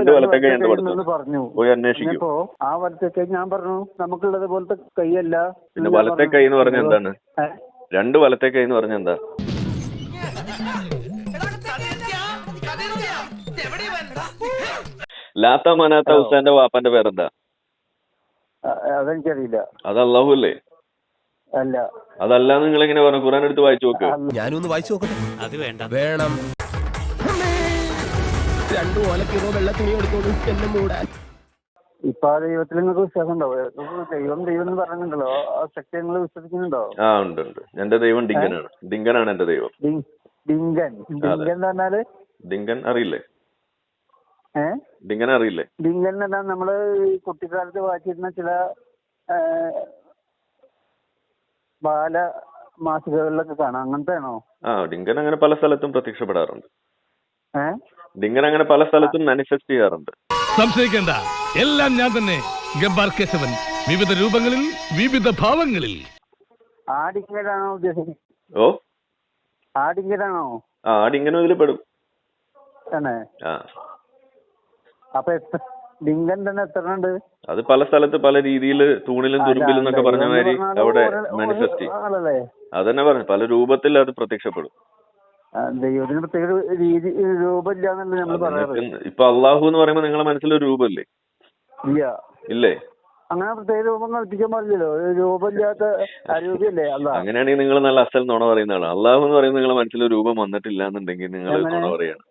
രണ്ട് വലത്തെ കൈ എന്ത് എന്ന് പറഞ്ഞു. പോയി അന്വേഷിക്കൂ. ഇപ്പോ ആ വലത്തെ കൈ ഞാൻ പറഞ്ഞു നമുക്കുള്ളത് പോലത്തെ കൈയല്ല. പിന്നെ വലത്തെ കൈ എന്ന് പറഞ്ഞ എന്താണ്? രണ്ട് വലത്തെ കൈ എന്ന് പറഞ്ഞ എന്താ? ലാത്ത മനാത്ത ഉസ്താന്റെ വാപ്പന്റെ പേരെന്താ? അതെനിക്കറിയില്ല. അത് അല്ലാഹു അല്ലേ? അല്ല. അതല്ല നിങ്ങൾ എങ്ങനെ പറഞ്ഞു? ഖുർആൻ എടുത്ത് വായിച്ചു നോക്ക്. ഞാനൊന്ന് വായിച്ചു നോക്കട്ടെ. അത് വേണ്ട. വേണം. രണ്ടു ഓലക്കിറോ വെള്ള തുണി എടുത്തോളൂ എന്നെ മൂടാൻ. ഇപ്പൊ ആ ദൈവത്തിൽ നിങ്ങൾക്ക് വിശ്വാസം ഉണ്ടോ? ദൈവം എന്ന് പറയുന്നുണ്ടല്ലോ, ആ ശക്തി നിങ്ങൾ വിശ്വസിക്കുന്നുണ്ടോ? ആ ഉണ്ട് ഉണ്ട്. എന്റെ ദൈവം ഡിങ്കനാണ്. ഡിങ്കനാണ് എന്റെ ദൈവം. ഡിങ്കൻ എന്ന് പറഞ്ഞാല്? ഡിങ്കൻ അറിയില്ലേ? ഡിങ്കൻ അറിയില്ലേ? ഡിങ്കൻ എന്ന് പറഞ്ഞാൽ നമ്മള് കുട്ടിക്കാലത്ത് വായിച്ചിരുന്ന ചില ബാല മാസികകളിലൊക്കെ കാണാം. അങ്ങനത്തെ ആണോ? ആ ഡിങ്കൻ അങ്ങനെ പല സ്ഥലത്തും പ്രത്യക്ഷപ്പെടാറുണ്ട്. ഡിങ്കൻ അങ്ങനെ പല സ്ഥലത്തും മാനിഫെസ്റ്റ് ചെയ്യാറുണ്ട്. സംശയിക്കേണ്ട, എല്ലാം ഞാൻ തന്നെ. ഗബ്ബാർ കേശവൻ, വിവിധ രൂപങ്ങളിൽ വിവിധ ഭാവങ്ങളിൽ. ആ ഡിങ്കനാണോ ഉദ്ദേശിക്കുന്നത്? ഓ ആ ഡിങ്കനാണോ? ആ ഡിങ്കനും ഇതിൽ പെടും. അപ്പൊ ഡിങ്കൻ തന്നെ എത്ര ഉണ്ട്? അത് പല സ്ഥലത്ത് പല രീതിയിൽ തൂണിലും തുരുമ്പിലും എന്നൊക്കെ പറഞ്ഞ മാതിരി അവിടെ മാനിഫെസ്റ്റ് ചെയ്യും. അതന്നെ പറഞ്ഞു, പല രൂപത്തിൽ അത് പ്രത്യക്ഷപ്പെടും. ദൈവത്തിന് പ്രത്യേക രീതി രൂപമില്ലാന്നല്ലേ നമ്മൾ പറയാറ്. ഇപ്പൊ അള്ളാഹു എന്ന് പറയുമ്പോ നിങ്ങളെ മനസ്സിലൊരു രൂപമില്ലേ? ഇല്ല. ഇല്ലേ? അങ്ങനെ പ്രത്യേക രൂപം കൽപ്പിക്കാൻ പാടില്ലല്ലോ. രൂപമില്ലാത്ത അരൂപല്ലേ അള്ളാഹ്. അങ്ങനെയാണെങ്കിൽ നിങ്ങൾ നല്ല അസൽ നുണ പറയുന്ന ആളാണ്. അള്ളാഹു എന്ന് പറയുന്നത് നിങ്ങളെ മനസ്സിലൊരു രൂപം വന്നിട്ടില്ല എന്നുണ്ടെങ്കിൽ നിങ്ങൾ നുണ പറയാണ്.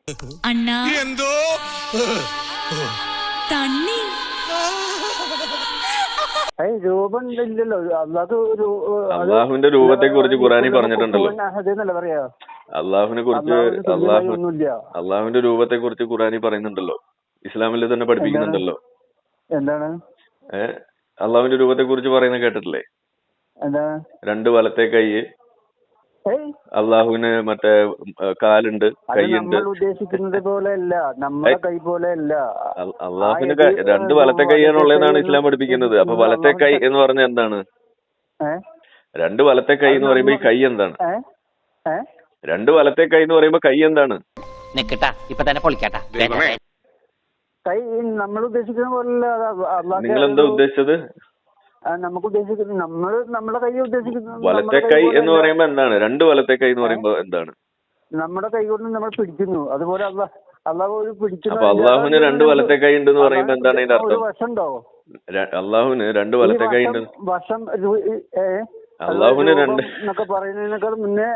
രൂപം ഇല്ലല്ലോ അള്ളാഹുവിന്റെ രൂപത്തെ കുറിച്ച് ഖുറാനിൽ പറഞ്ഞിട്ടുണ്ടല്ലോ. പറയാ അള്ളാഹുവിനെ കുറിച്ച് അള്ളാഹുവിന്റെ രൂപത്തെ കുറിച്ച് ഖുറാനിൽ പറയുന്നുണ്ടല്ലോ. ഇസ്ലാമിൽ തന്നെ പഠിപ്പിക്കുന്നുണ്ടല്ലോ. എന്താണ് അള്ളാഹുവിന്റെ രൂപത്തെ കുറിച്ച് പറയുന്നത് കേട്ടിട്ടില്ലേ? രണ്ട് വലത്തെ കൈ, അള്ളാഹുവിന് മറ്റേ കാലുണ്ട്, കൈയുണ്ട്. ഉദ്ദേശിക്കുന്നത് പോലെ അല്ല, നമ്മുടെ കൈ പോലെ അല്ല. അള്ളാഹുവിന് രണ്ട് വലത്തെ കൈയാണുള്ളതെന്നാണ് ഇസ്ലാം പഠിപ്പിക്കുന്നത്. അപ്പൊ വലത്തെ കൈ എന്ന് പറഞ്ഞ എന്താണ്? രണ്ട് വലത്തെ കൈ എന്ന് പറയുമ്പോ ഈ കൈ എന്താണ്? രണ്ട് വലത്തെ കൈ എന്ന് പറയുമ്പോ കൈ എന്താണ്? കൈ നമ്മൾ ഉദ്ദേശിക്കുന്ന പോലെ. നിങ്ങൾ എന്താ ഉദ്ദേശിച്ചത്? നമുക്ക് ഉദ്ദേശിക്കുന്നത് നമ്മുടെ കൈ ഉദ്ദേശിക്കുന്നത് വലത്തെ കൈ എന്ന് പറയുമ്പോ എന്താണ്? രണ്ട് വലത്തെ കൈ എന്ന് പറയുമ്പോ എന്താണ്? നമ്മുടെ കൈ കൊണ്ട് നമ്മൾ പിടിക്കുന്നു. അതുപോലെ അള്ളാഹു പിടിക്കുന്നു. അപ്പൊ അള്ളാഹുവിന് രണ്ട് വലത്തെ കൈ ഉണ്ടെന്ന് പറയുമ്പോ എന്താണ് അതിന്റെ അർത്ഥം? വശമുണ്ടോ? അള്ളാഹുവിന് രണ്ട് വലത്തെ കൈ ഉണ്ട്. വശം അള്ളാഹുവിന് രണ്ട് എന്നൊക്കെ പറയുന്നതിനേക്കാൾ മുന്നേ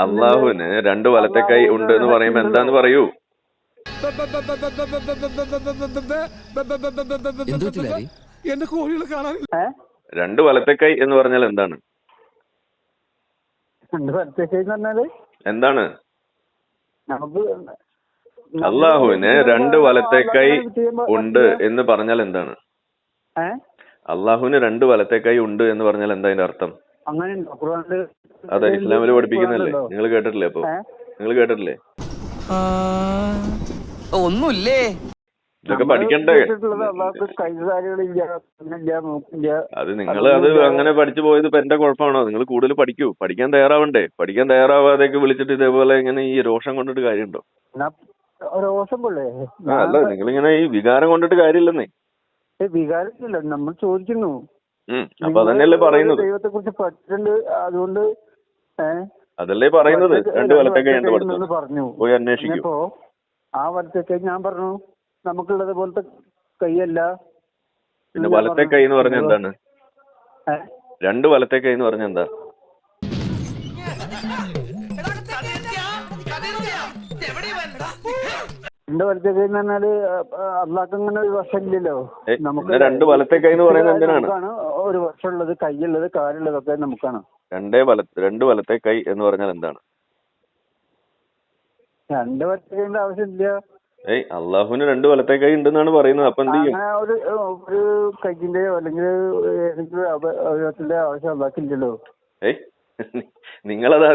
അള്ളാഹുവിന് രണ്ട് വലത്തെ കൈ ഉണ്ട് എന്ന് പറയുമ്പോ എന്താന്ന് പറയൂ. എന്റെ കോഴികൾ കാണാൻ രണ്ട് വലത്തെ കൈ എന്ന് പറഞ്ഞാൽ എന്താണ്? രണ്ട് വലത്തെ കൈ എന്ന് പറഞ്ഞാല് എന്താണ്? നമുക്ക് അള്ളാഹുവിന് രണ്ട് വലത്തെ കൈ ഉണ്ട് എന്ന് പറഞ്ഞാൽ എന്താണ്? അള്ളാഹുവിന് രണ്ട് വലത്തെ കൈ ഉണ്ട് എന്ന് പറഞ്ഞാൽ എന്താ അതിന്റെ അർത്ഥം? അതെ, ഇസ്ലാമിൽ പഠിപ്പിക്കുന്നല്ലേ. നിങ്ങൾ കേട്ടിട്ടില്ലേ? അപ്പൊ നിങ്ങൾ കേട്ടിട്ടില്ലേ? ഒന്നുമില്ലേ? ഇതൊക്കെ പഠിക്കണ്ടേ? അത് നിങ്ങൾ അത് അങ്ങനെ പഠിച്ചു പോയത് ഇപ്പൊ എന്റെ കുഴപ്പമാണോ? നിങ്ങൾ കൂടുതൽ പഠിക്കൂ. പഠിക്കാൻ തയ്യാറാവണ്ടേ? പഠിക്കാൻ തയ്യാറാവാതേക്ക് വിളിച്ചിട്ട് ഇതേപോലെ ഇങ്ങനെ ഈ രോഷം കൊണ്ടിട്ട് കാര്യമുണ്ടോ? അല്ല, നിങ്ങളിങ്ങനെ ഈ വികാരം കൊണ്ടിട്ട് കാര്യമില്ലെന്നേ. വികാരമില്ല, നമ്മൾ ചോദിക്കുന്നു. അപ്പൊ അതന്നെയല്ലേ പറയുന്നത്. ദൈവത്തെ കുറിച്ച് പഠിച്ചിട്ടുണ്ട്, അതുകൊണ്ട് അതല്ലേ പറയുന്നത്. രണ്ട് വലത്തെ കൈ പറഞ്ഞു പോയി അന്വേഷിക്കും. ആ വലത്തെ കൈ ഞാൻ പറഞ്ഞു നമുക്കുള്ളത് പോലത്തെ കൈയല്ല. പിന്നെ വലത്തെ കൈ എന്ന് പറഞ്ഞ എന്താണ്? രണ്ട് വലത്തെ കൈ എന്ന് പറഞ്ഞ എന്താ? രണ്ട് വലത്തെ കൈ എന്ന് പറഞ്ഞാല് അള്ളാഹ്ക്ക് അങ്ങനെ ഒരു വർഷം ഇല്ലല്ലോ. നമുക്ക് രണ്ട് വലത്തെ കൈ എന്ന് പറയുന്നത് എന്തിനാണ്? ഒരു വർഷമുള്ളത്, കൈയുള്ളത്, കാലുള്ളതൊക്കെ നമുക്കാണ്. രണ്ട് വലത്തെ കൈ എന്ന് പറഞ്ഞാൽ എന്താണ്? രണ്ട് വലത്തെ കൈന്റെ ആവശ്യമില്ല. അള്ളാഹുവിന് രണ്ട് വലത്തെ കൈ ഉണ്ടെന്നാണ് പറയുന്നത്. അപ്പൊ എന്ത് ചെയ്യും? ഒരു കൈക്കിന്റെയോ അല്ലെങ്കിൽ ഏതെങ്കിലും അവയവത്തിന്റെ ആവശ്യം അള്ളാഹ്ക്കില്ലല്ലോ. നിങ്ങളത്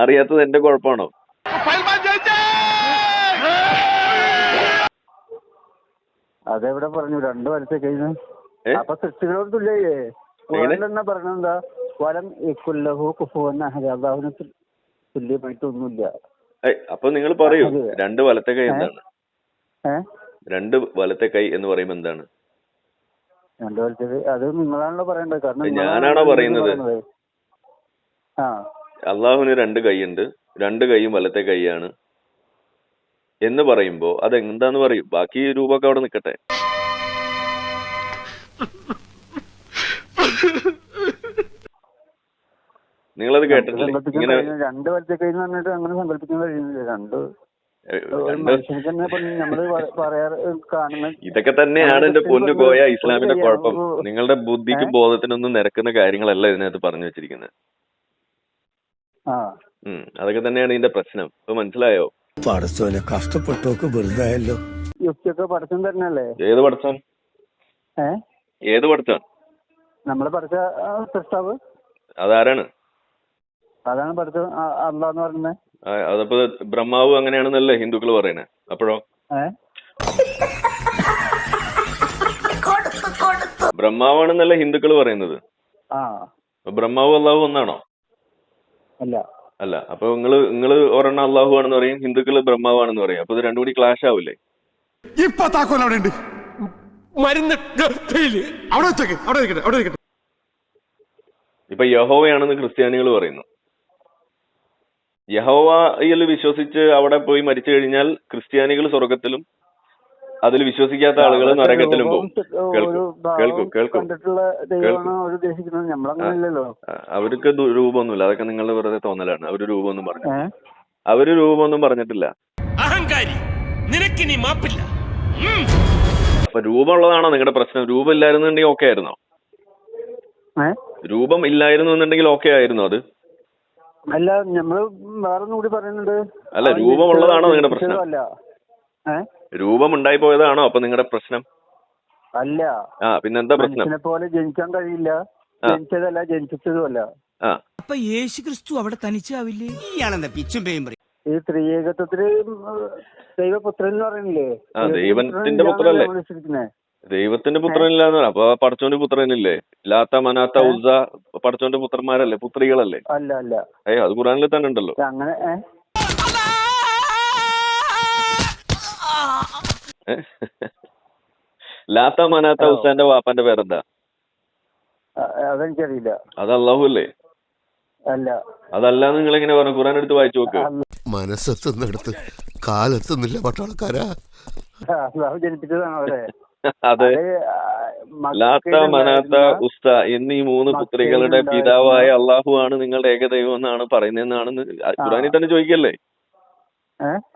അറിയാത്തത് എന്റെ കുഴപ്പമാണോ? അതെവിടെ പറഞ്ഞു രണ്ട് വലത്തെ കൈന്ന്? അപ്പൊ സൃഷ്ടികളോട് തുല്യേ തന്നെ പറഞ്ഞെന്താ? വലം ഇക്കുല്ലഹു കുഫുവൻ അഹദ്. അള്ളാഹുവിന് തുല്യമായിട്ടൊന്നുമില്ല. അപ്പൊ നിങ്ങൾ പറയൂ രണ്ട് വലത്തെ കൈ എന്താണ്? രണ്ട് വലത്തെ കൈ എന്ന് പറയുമ്പോൾ എന്താണ്? രണ്ട് വലത്തെ കൈ അത് നിങ്ങളാണല്ലോ പറയേണ്ടത്. കാരണം ഞാനാണോ പറയുന്നത്? ആ അള്ളാഹുവിന് രണ്ട് കൈയുണ്ട്, രണ്ട് കൈയും വലത്തെ കൈയാണ് എന്ന് പറയുമ്പോ അതെന്താന്ന് പറയും? ബാക്കി രൂപമൊക്കെ അവിടെ നിൽക്കട്ടെ. നിങ്ങളത് കേട്ടിട്ടില്ലേ? ഇങ്ങനെ രണ്ട് വലത്തെ കൈ എന്ന് പറഞ്ഞിട്ട് അങ്ങനെ സങ്കല്പിക്കാൻ കഴിയുന്നില്ല. ഇതൊക്കെ തന്നെയാണ് എന്റെ പൊന്നു കോയ ഇസ്ലാമിന്റെ കുഴപ്പം. നിങ്ങളുടെ ബുദ്ധിക്കും ബോധത്തിനൊന്നും നിരക്കുന്ന കാര്യങ്ങളല്ല ഇതിനകത്ത് പറഞ്ഞു വെച്ചിരിക്കുന്നത്. അതൊക്കെ തന്നെയാണ് ഇതിന്റെ പ്രശ്നം. ഇപ്പൊ മനസ്സിലായോ? പടച്ചോനെ കഷ്ടപ്പെട്ടോക്ക് വെറുതായല്ലോ. യുക്തിയൊക്കെ പഠിച്ചം തന്നെയല്ലേ? ഏത് പഠിച്ചാൻ? ഏത് പഠിച്ചാൻ? നമ്മളെ പഠിച്ച സൃഷ്ടാവ് അതാരാണ്? അതാണ് പഠിച്ച അള്ളാന്ന് പറയുന്നത്. അതപ്പോ ബ്രഹ്മാവ് അങ്ങനെയാണെന്നല്ലേ ഹിന്ദുക്കൾ പറയണേ? അപ്പോഴോ ബ്രഹ്മാവാണെന്നല്ലേ ഹിന്ദുക്കൾ പറയുന്നത്? ബ്രഹ്മാവ് അള്ളാഹു ഒന്നാണോ? അല്ല. അല്ല. അപ്പൊ നിങ്ങള് ഒരെണ്ണം അള്ളാഹു ആണെന്ന് പറയും, ഹിന്ദുക്കള് ബ്രഹ്മാവാണെന്ന് പറയും. അപ്പൊ ഇത് രണ്ടും കൂടി ക്ലാഷ് ആവില്ലേ? ഇപ്പൊ താക്കോൽ അവിടെ ഉണ്ട്. മരുന്ന് ഇപ്പൊ യഹോവയാണെന്ന് ക്രിസ്ത്യാനികൾ പറയുന്നു. യഹോവയിൽ വിശ്വസിച്ച് അവിടെ പോയി മരിച്ചു കഴിഞ്ഞാൽ ക്രിസ്ത്യാനികൾ സ്വർഗത്തിലും അതിൽ വിശ്വസിക്കാത്ത ആളുകൾ നരകത്തിലും പോകും. അവർക്ക് രൂപമൊന്നുമില്ല. അതൊക്കെ നിങ്ങളുടെ വെറുതെ തോന്നലാണ്. അവര് രൂപമൊന്നും പറഞ്ഞു. അവര് രൂപമൊന്നും പറഞ്ഞിട്ടില്ല. അഹങ്കാരി, നിനക്കിനി മാപ്പില്ല. അപ്പൊ രൂപമുള്ളതാണോ നിങ്ങളുടെ പ്രശ്നം? രൂപം ഇല്ലായിരുന്നുണ്ടെങ്കിൽ ഓക്കെ ആയിരുന്നോ? രൂപം ഇല്ലായിരുന്നു എന്നുണ്ടെങ്കിൽ ഓക്കെ ആയിരുന്നു അത്? അല്ല, നമ്മള് വേറൊന്നും കൂടി പറയുന്നുണ്ട്. അല്ല, രൂപമുള്ളതാണോ നിങ്ങളുടെ പ്രശ്നം? രൂപം ഉണ്ടായി പോയതാണോ അപ്പൊ നിങ്ങളുടെ പ്രശ്നം? അല്ല. പിന്നെന്താ പ്രശ്നം? മനുഷ്യനെ പോലെ ജനിക്കാൻ കഴിയില്ല, ജനിച്ചതല്ല, ജനിപ്പിച്ചതുമല്ല. അപ്പൊ യേശു ക്രിസ്തു അവിടെ തനിച്ചാവില്ലേ? ഇയാളെന്താ പിച്ചും പേയും പറയും? ഈ ത്രിയേകത്വത്തില് ദൈവപുത്രൻ എന്ന് പറയുന്നില്ലേ? ദൈവത്തിന്റെ പുത്രല്ലേ? ദൈവത്തിന്റെ പുത്രനില്ലാന്ന്. അപ്പൊ പടച്ചോന്റെ പുത്രനില്ലേ? ലാത്ത മനാത്ത ഉസ്സ പടച്ചോന്റെ പുത്രന്മാരല്ലേ, പുത്രികളല്ലേ? അല്ല അല്ല. അത് ഖുറാനിൽ തന്നെ ഉണ്ടല്ലോ. അങ്ങനെ ലാത്ത മനാത്ത ഉസ്സാന്റെ വാപ്പാന്റെ പേരെന്താ? അതെനിക്കറിയില്ല. അത് അല്ലാഹു അല്ലേ? അല്ല. അതല്ലാന്ന് നിങ്ങൾ എങ്ങനെ പറഞ്ഞു? ഖുറാൻ എടുത്ത് വായിച്ചു നോക്ക്. മനസ്സെത്തുന്നിടത്ത് കാലെത്തുന്നില്ല പട്ടാളക്കാരാ. അല്ലാഹു ജനിപ്പിച്ചതാണ് അവരെ. അതെ. ലാത്ത മനാത്ത ഉസ്ത എന്നീ മൂന്ന് പുത്രികളുടെ പിതാവായ അള്ളാഹു ആണ് നിങ്ങളുടെ ഏകദൈവം എന്നാണ് പറയുന്നതെന്നാണ് ഖുറാനിൽ തന്നെ ചോദിക്കല്ലേ?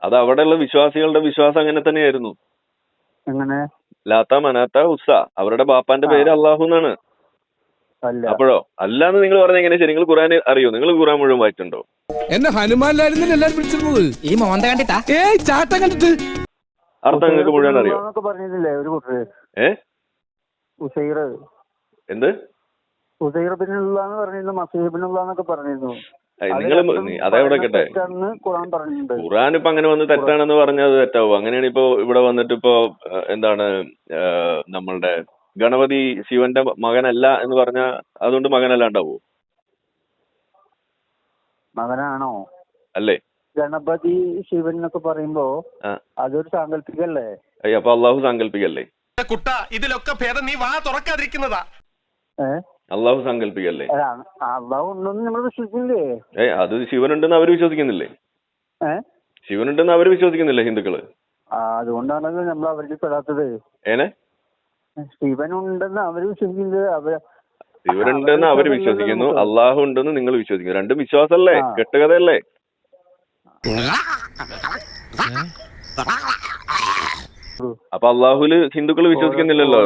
അത് അവിടെയുള്ള വിശ്വാസികളുടെ വിശ്വാസം അങ്ങനെ തന്നെയായിരുന്നു. ലാത്ത മനാത്ത ഉസ്ത അവരുടെ ബാപ്പാന്റെ പേര് അള്ളാഹു എന്നാണ്. അപ്പോഴോ അല്ലാന്ന് നിങ്ങൾ പറഞ്ഞ എങ്ങനെ ശരി? നിങ്ങൾ ഖുറാൻ അറിയോ? നിങ്ങൾ ഖുറാൻ മുഴുവൻ വായിച്ചിട്ടുണ്ടോ? എന്നെ ഹനുമാനിലായിരുന്നു എല്ലാരും വിളിച്ചിരുന്നത്. ഈ മോന്ത കണ്ടിട്ടാ ചാട്ടം കണ്ടിട്ട് അർത്ഥം നിങ്ങൾക്ക് മുഴുവൻ അറിയോ? പറഞ്ഞിട്ടില്ലേ ഒരു കൂട്ടര്? എന്ത് പറഞ്ഞിരുന്നു, പറഞ്ഞിരുന്നു. നിങ്ങൾ അതെവിടെ കേട്ടെ? ഖുറാൻ ഇപ്പൊ അങ്ങനെ വന്ന് തെറ്റാണെന്ന് പറഞ്ഞത് തെറ്റാവും. അങ്ങനെയാണ് ഇപ്പൊ ഇവിടെ വന്നിട്ട് ഇപ്പൊ എന്താണ് നമ്മളുടെ ഗണപതി ശിവന്റെ മകനല്ല എന്ന് പറഞ്ഞ അതുകൊണ്ട് മകനല്ലാണ്ടാവോ? മകനാണോ? അല്ലേ? ഗണപതി ശിവൻ എന്നൊക്കെ പറയുമ്പോ അതൊരു സാങ്കല്പികല്ലേ? അപ്പൊ അള്ളാഹു സാങ്കല്പികല്ലേ? കുട്ട ഇതിലൊക്കെ ഭേദം നീ വാ തുറക്കാതിരിക്കുന്നതാ. അള്ളാഹു സാങ്കല്പികല്ലേ? അള്ളാഹു ഉണ്ടെന്ന് നമ്മൾ വിശ്വസിക്കില്ലേ? അത് ശിവനുണ്ടെന്ന് അവര് വിശ്വസിക്കുന്നില്ലേ? ശിവനുണ്ടെന്ന് അവര് വിശ്വസിക്കുന്നില്ലേ ഹിന്ദുക്കള്? അതുകൊണ്ടാണല്ലോ നമ്മൾ അവർക്ക് പെടാത്തത്. ശിവനുണ്ടെന്ന് അവര് വിശ്വസിക്കുന്നത്. ശിവനുണ്ടെന്ന് അവര് വിശ്വസിക്കുന്നു, അള്ളാഹു ഉണ്ടെന്ന് നിങ്ങൾ വിശ്വസിക്കുന്നു. രണ്ടും വിശ്വാസല്ലേ? കെട്ടുകഥയല്ലേ? അപ്പൊ അള്ളാഹുല് ഹിന്ദുക്കള് വിശ്വസിക്കുന്നില്ലല്ലോ.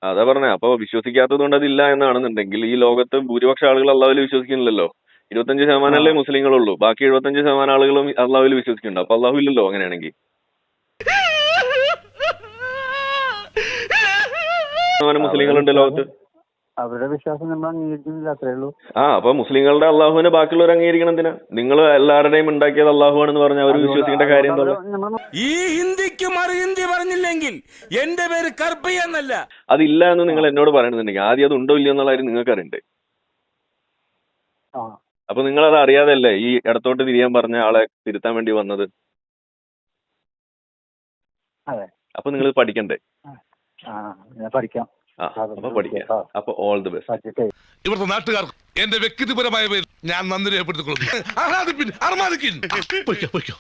അതാ പറഞ്ഞേ. അപ്പൊ വിശ്വസിക്കാത്തത് കൊണ്ട് അതില്ല എന്നാണെന്നുണ്ടെങ്കിൽ ഈ ലോകത്ത് ഭൂരിപക്ഷ ആളുകൾ അള്ളാഹുല് വിശ്വസിക്കുന്നില്ലല്ലോ. 25% മുസ്ലിങ്ങളുള്ളൂ. ബാക്കി 75% ആളുകളും അള്ളാഹുല് വിശ്വസിക്കുന്നുണ്ട്. അപ്പൊ അള്ളാഹു ഇല്ലല്ലോ അങ്ങനെയാണെങ്കിൽ. മുസ്ലിങ്ങളുണ്ട് ലോകത്ത്. അവരുടെ വിശ്വാസം നമ്മൾ അംഗീകരിക്കുന്നില്ല, അത്രേ ഉള്ളൂ. അപ്പൊ മുസ്ലിങ്ങളുടെ അള്ളാഹുവിനെ ബാക്കിയുള്ളവർ അംഗീകരിക്കണം എന്തിനാ? നിങ്ങൾ എല്ലാവരുടെയും ഉണ്ടാക്കിയത് അള്ളാഹു ആണെന്ന് പറഞ്ഞാൽ അവർ വിശ്വസിക്കേണ്ട കാര്യം എന്താ? ഈ ഹിന്ദിക്ക് മറുഹിന്ദി പറഞ്ഞില്ലെങ്കിൽ എന്റെ പേര് കർപ്പ എന്നല്ല. അതില്ല എന്ന് നിങ്ങൾ എന്നോട് പറയണമെന്നുണ്ടെങ്കിൽ ആദ്യം അത് ഉണ്ടോ ഇല്ലയോ എന്നുള്ള കാര്യം നിങ്ങൾക്ക് അറിയണ്ടേ? അപ്പൊ നിങ്ങൾ അത് അറിയാതല്ലേ ഈ ഇടത്തോട്ട് തിരിയാൻ പറഞ്ഞ ആളെ തിരുത്താൻ വേണ്ടി വന്നത്? അതെ. അപ്പൊ നിങ്ങൾ പഠിക്കണ്ടേ? ഞാൻ പഠിക്കാം. അപ്പൊ പഠിക്കാം. അപ്പൊ ഓൾ ദി ബെസ്റ്റ്. ഇവിടുത്തെ നാട്ടുകാർക്ക് എന്റെ വ്യക്തിപരമായ പേരിൽ ഞാൻ നന്ദി രേഖപ്പെടുത്തിക്കൊള്ളുന്നു.